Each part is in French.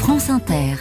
France Inter.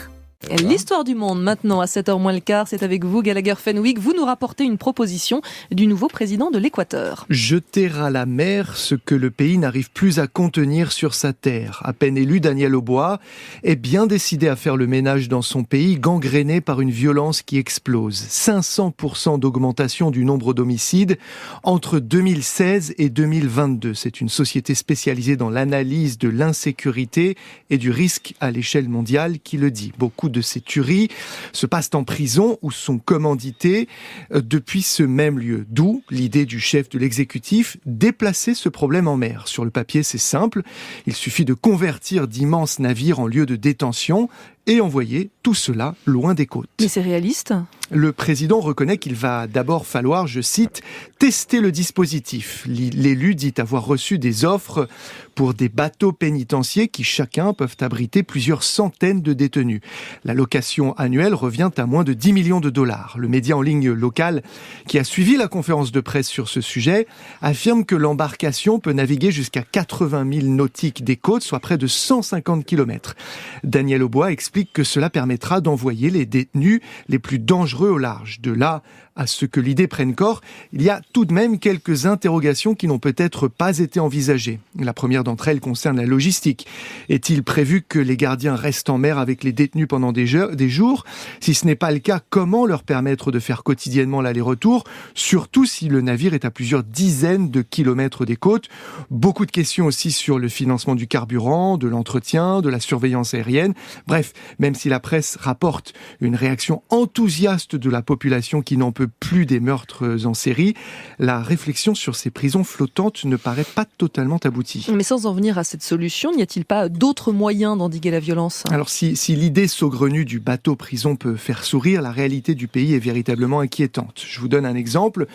L'histoire du monde maintenant à 7h moins le quart, c'est avec vous Gallagher Fenwick. Vous nous rapportez une proposition du nouveau président de l'Équateur. Jeter à la mer ce que le pays n'arrive plus à contenir sur sa terre. À peine élu, Daniel Oboa est bien décidé à faire le ménage dans son pays, gangréné par une violence qui explose. 500% d'augmentation du nombre d'homicides entre 2016 et 2022. C'est une société spécialisée dans l'analyse de l'insécurité et du risque à l'échelle mondiale qui le dit. Beaucoup de ces tueries se passent en prison ou sont commanditées depuis ce même lieu. D'où l'idée du chef de l'exécutif, déplacer ce problème en mer. Sur le papier, c'est simple. Il suffit de convertir d'immenses navires en lieux de détention et envoyer tout cela loin des côtes. Mais c'est réaliste ? Le président reconnaît qu'il va d'abord falloir, je cite, tester le dispositif. L'élu dit avoir reçu des offres pour des bateaux pénitentiaires qui chacun peuvent abriter plusieurs centaines de détenus. La location annuelle revient à moins de 10 millions de dollars. Le média en ligne local qui a suivi la conférence de presse sur ce sujet affirme que l'embarcation peut naviguer jusqu'à 80 000 nautiques des côtes, soit près de 150 km. Daniel Oboa explique que cela permettra d'envoyer les détenus les plus dangereux au large. De là à ce que l'idée prenne corps, il y a tout de même quelques interrogations qui n'ont peut-être pas été envisagées. La première d'entre elles concerne la logistique. Est-il prévu que les gardiens restent en mer avec les détenus pendant des jours ? Si ce n'est pas le cas, comment leur permettre de faire quotidiennement l'aller-retour ? Surtout si le navire est à plusieurs dizaines de kilomètres des côtes. Beaucoup de questions aussi sur le financement du carburant, de l'entretien, de la surveillance aérienne. Bref, même si la presse rapporte une réaction enthousiaste de la population qui n'en peut plus des meurtres en série, la réflexion sur ces prisons flottantes ne paraît pas totalement aboutie. Mais sans en venir à cette solution, n'y a-t-il pas d'autres moyens d'endiguer la violence ? Alors si l'idée saugrenue du bateau-prison peut faire sourire, la réalité du pays est véritablement inquiétante. Je vous donne un exemple,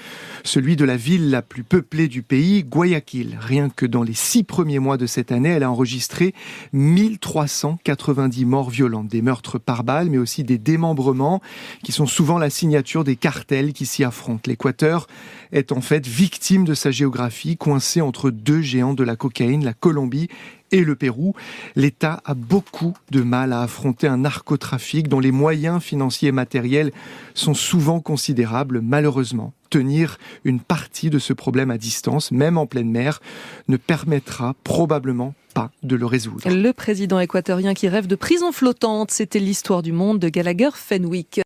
celui de la ville la plus peuplée du pays, Guayaquil. Rien que dans les 6 premiers mois de cette année, elle a enregistré 1390 morts violentes, des meurtres par balle, mais aussi des démembrements qui sont souvent la signature des cartels qui s'y affrontent. L'Équateur est en fait victime de sa géographie, coincé entre deux géants de la cocaïne, la Colombie et le Pérou. L'État a beaucoup de mal à affronter un narcotrafic dont les moyens financiers et matériels sont souvent considérables. Malheureusement, tenir une partie de ce problème à distance, même en pleine mer, ne permettra probablement pas de le résoudre. Le président équatorien qui rêve de prison flottante, c'était l'histoire du monde de Gallagher Fenwick.